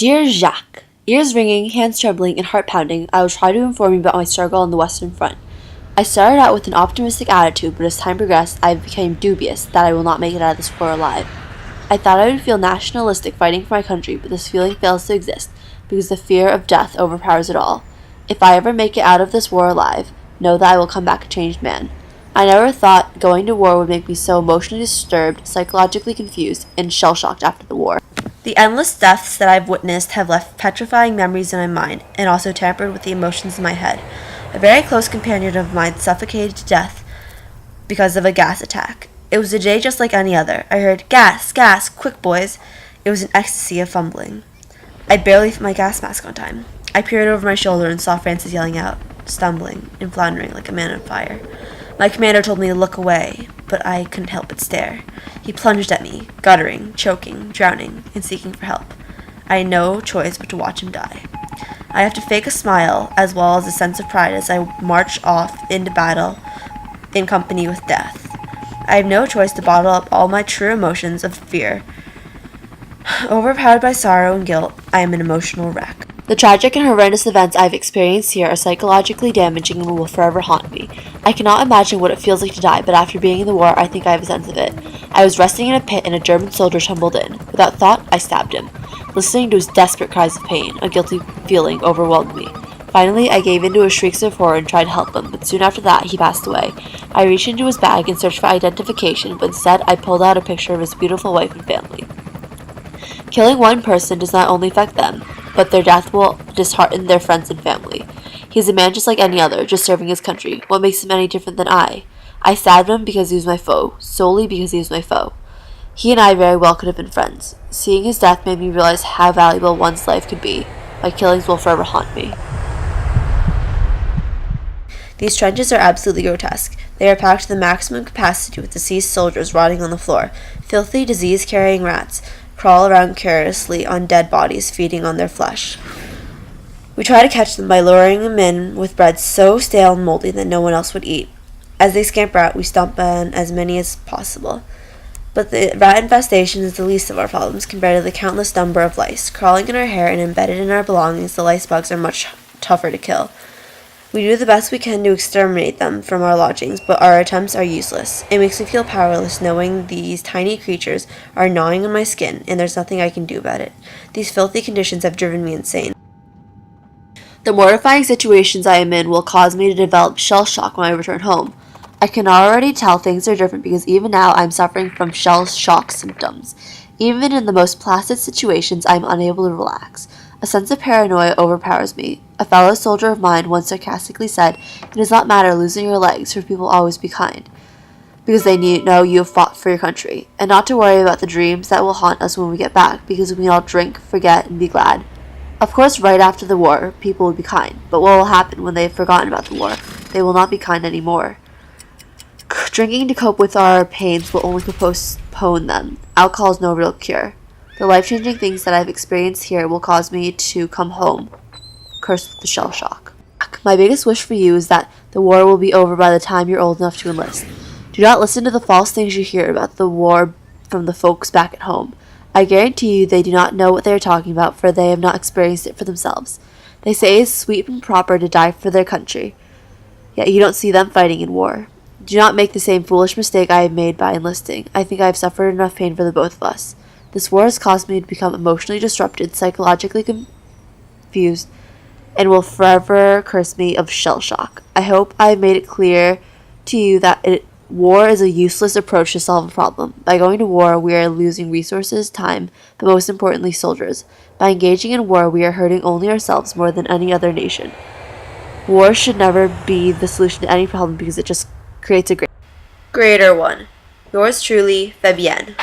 Dear Jacques, ears ringing, hands trembling, and heart pounding, I will try to inform you about my struggle on the Western Front. I started out with an optimistic attitude, but as time progressed, I became dubious that I will not make it out of this war alive. I thought I would feel nationalistic fighting for my country, but this feeling fails to exist because the fear of death overpowers it all. If I ever make it out of this war alive, know that I will come back a changed man. I never thought going to war would make me so emotionally disturbed, psychologically confused, and shell-shocked after the war. The endless deaths that I've witnessed have left petrifying memories in my mind, and also tampered with the emotions in my head. A very close companion of mine suffocated to death because of a gas attack. It was a day just like any other. I heard, "Gas, gas, quick boys." It was an ecstasy of fumbling. I'd barely fit my gas mask on time. I peered over my shoulder and saw Francis yelling out, stumbling and floundering like a man on fire. My commander told me to look away, but I couldn't help but stare. He plunged at me, guttering, choking, drowning, and seeking for help. I had no choice but to watch him die. I have to fake a smile as well as a sense of pride as I march off into battle in company with death. I have no choice to bottle up all my true emotions of fear. Overpowered by sorrow and guilt, I am an emotional wreck. The tragic and horrendous events I've experienced here are psychologically damaging and will forever haunt me. I cannot imagine what it feels like to die, but after being in the war, I think I have a sense of it. I was resting in a pit and a German soldier tumbled in. Without thought, I stabbed him. Listening to his desperate cries of pain, a guilty feeling overwhelmed me. Finally, I gave in to his shrieks of horror and tried to help him, but soon after that, he passed away. I reached into his bag and searched for identification, but instead, I pulled out a picture of his beautiful wife and family. Killing one person does not only affect them, but their death will dishearten their friends and family. He is a man just like any other, just serving his country. What makes him any different than I? I stabbed him because he was my foe, solely because he was my foe. He and I very well could have been friends. Seeing his death made me realize how valuable one's life could be. My killings will forever haunt me. These trenches are absolutely grotesque. They are packed to the maximum capacity with deceased soldiers rotting on the floor. Filthy, disease-carrying rats crawl around carelessly on dead bodies, feeding on their flesh. We try to catch them by luring them in with bread so stale and moldy that no one else would eat. As they scamper out, we stomp on as many as possible. But the rat infestation is the least of our problems compared to the countless number of lice. Crawling in our hair and embedded in our belongings, the lice bugs are much tougher to kill. We do the best we can to exterminate them from our lodgings, but our attempts are useless. It makes me feel powerless knowing these tiny creatures are gnawing on my skin, and there's nothing I can do about it. These filthy conditions have driven me insane. The mortifying situations I am in will cause me to develop shell shock when I return home. I can already tell things are different because even now I'm suffering from shell shock symptoms. Even in the most placid situations, I am unable to relax. A sense of paranoia overpowers me. A fellow soldier of mine once sarcastically said, "It does not matter losing your legs, for people will always be kind, because they know you have fought for your country, and not to worry about the dreams that will haunt us when we get back, because we can all drink, forget, and be glad." Of course, right after the war, people would be kind, but what will happen when they have forgotten about the war? They will not be kind anymore. Drinking to cope with our pains will only postpone them. Alcohol is no real cure. The life-changing things that I've experienced here will cause me to come home, cursed with the shell shock. My biggest wish for you is that the war will be over by the time you're old enough to enlist. Do not listen to the false things you hear about the war from the folks back at home. I guarantee you they do not know what they are talking about, for they have not experienced it for themselves. They say it's sweet and proper to die for their country, yet you don't see them fighting in war. Do not make the same foolish mistake I have made by enlisting. I think I have suffered enough pain for the both of us. This war has caused me to become emotionally disrupted, psychologically confused, and will forever curse me of shell shock. I hope I have made it clear to you that war is a useless approach to solve a problem. By going to war, we are losing resources, time, but most importantly, soldiers. By engaging in war, we are hurting only ourselves more than any other nation. War should never be the solution to any problem because it just creates a greater one. Yours truly, Fabienne.